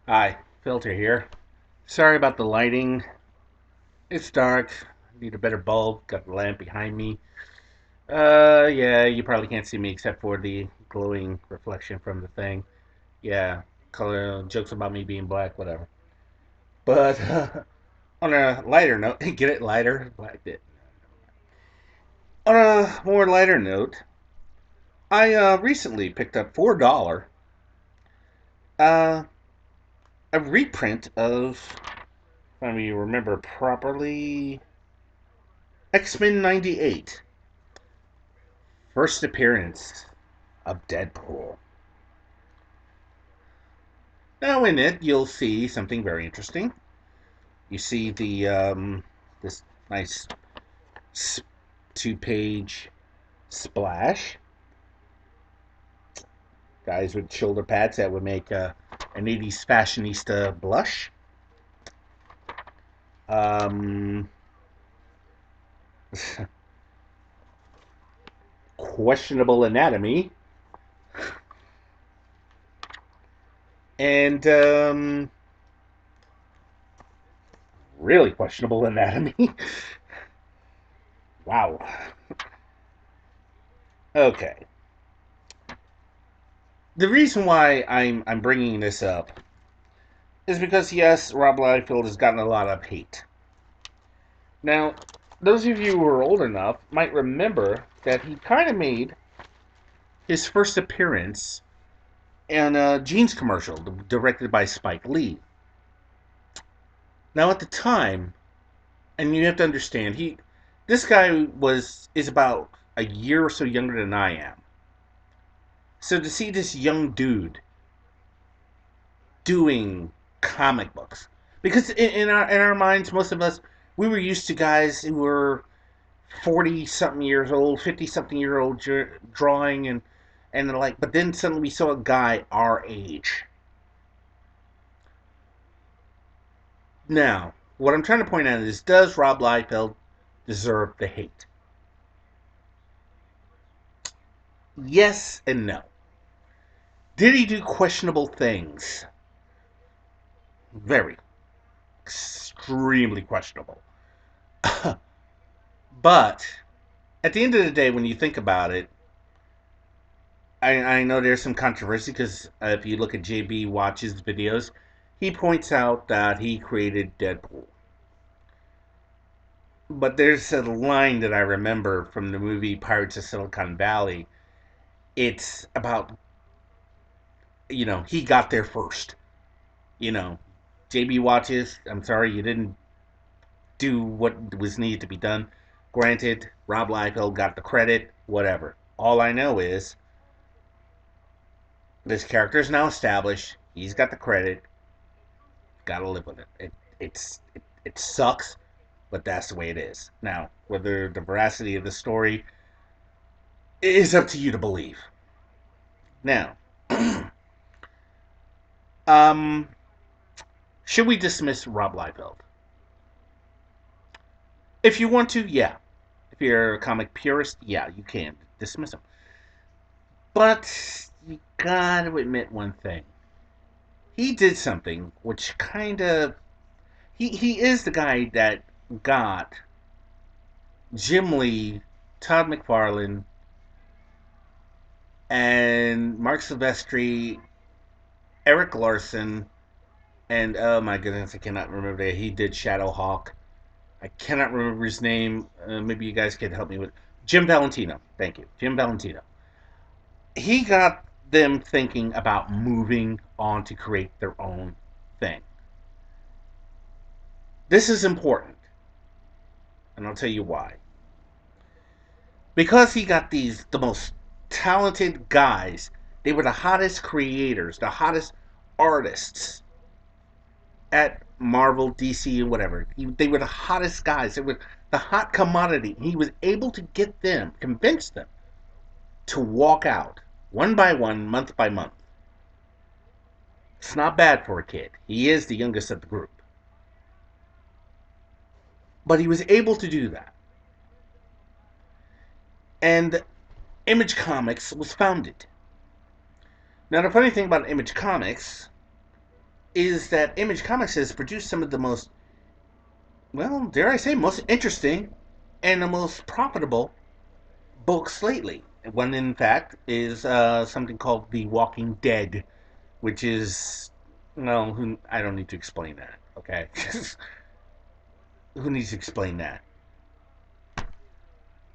Hi, Filter here. Sorry about the lighting. It's dark. Need a better bulb. Got the lamp behind me. Yeah, you probably can't see me except for the glowing reflection from the thing. Yeah, color jokes about me being black, whatever. But on a lighter note, get it lighter? Black it. On a more lighter note, I recently picked up for $4 uh, a reprint of, if I remember properly, X-Men '98. First appearance of Deadpool. Now, in it, you'll see something very interesting. You see this nice 2-page splash. Guys with shoulder pads that would make an '80s fashionista blush. Um, Questionable anatomy, and really questionable anatomy. Wow. Okay. The reason why I'm bringing this up is because yes, Rob Liefeld has gotten a lot of hate. Now, those of you who are old enough might remember that he kind of made his first appearance in a jeans commercial directed by Spike Lee. Now, at the time, and you have to understand, this guy is about a year or so younger than I am. So to see this young dude doing comic books, because in our minds, most of us, we were used to guys who were 40 something years old, 50 something year old drawing and like, but then suddenly we saw a guy our age. Now, what I'm trying to point out is, does Rob Liefeld deserve the hate? Yes and no. Did he do questionable things? Very, extremely questionable. But at the end of the day, when you think about it, I know there's some controversy because if you look at JB Watch's videos, he points out that he created Deadpool. But there's a line that I remember from the movie Pirates of Silicon Valley. It's about, he got there first. You know, JB Watches, I'm sorry, you didn't do what was needed to be done. Granted, Rob Liefeld got the credit, whatever. All I know is this character is now established. He's got the credit. Gotta live with it. It sucks, but that's the way it is. Now, whether the veracity of the story is up to you to believe. Now, um, should we dismiss Rob Liefeld? If you want to, yeah. If you're a comic purist, yeah, you can dismiss him. But you gotta admit one thing. He did something which kind of. He is the guy that got Jim Lee, Todd McFarlane, and Mark Silvestri, Eric Larson, and oh my goodness, I cannot remember that. He did Shadowhawk. I cannot remember his name. Maybe you guys can help me with Jim Valentino. Thank you, Jim Valentino. He got them thinking about moving on to create their own thing. This is important, and I'll tell you why. Because he got the most talented guys. They were the hottest creators, the hottest artists at Marvel, DC, and whatever. They were the hottest guys. They were the hot commodity. He was able to get them, convince them to walk out one by one, month by month. It's not bad for a kid. He is the youngest of the group. But he was able to do that. And Image Comics was founded. Now, the funny thing about Image Comics, is that Image Comics has produced some of the most, well, dare I say, most interesting and the most profitable books lately. One, in fact, is something called The Walking Dead, which is, well, I don't need to explain that, okay? Who needs to explain that?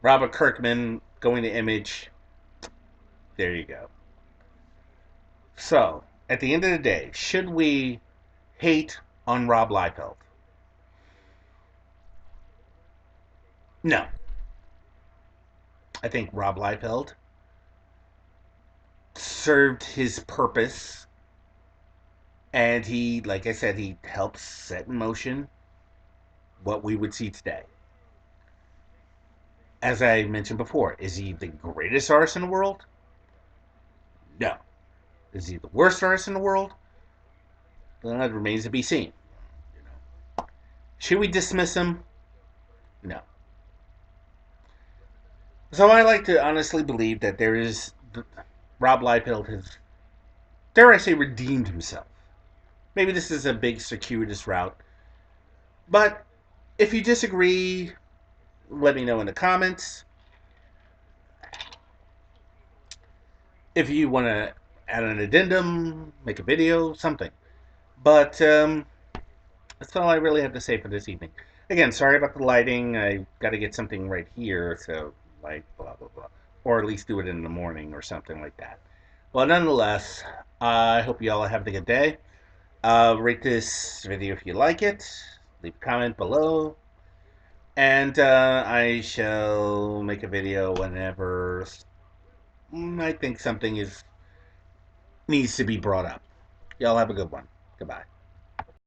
Robert Kirkman going to Image. There you go. So, at the end of the day, should we hate on Rob Liefeld? No. I think Rob Liefeld served his purpose, and he, like I said, he helps set in motion what we would see today. As I mentioned before, is he the greatest artist in the world? No. Is he the worst artist in the world? Well, that remains to be seen. You know. Should we dismiss him? No. So I like to honestly believe that there is Rob Liefeld has, dare I say, redeemed himself. Maybe this is a big circuitous route, but if you disagree, let me know in the comments. If you want to add an addendum, make a video, something. But that's all I really have to say for this evening. Again, sorry about the lighting. I got to get something right here, so like blah blah blah, or at least do it in the morning or something like that. Well, nonetheless, I hope you all have a good day. Rate this video if you like it. Leave a comment below, and I shall make a video whenever I think something is needs to be brought up. Y'all have a good one. Goodbye.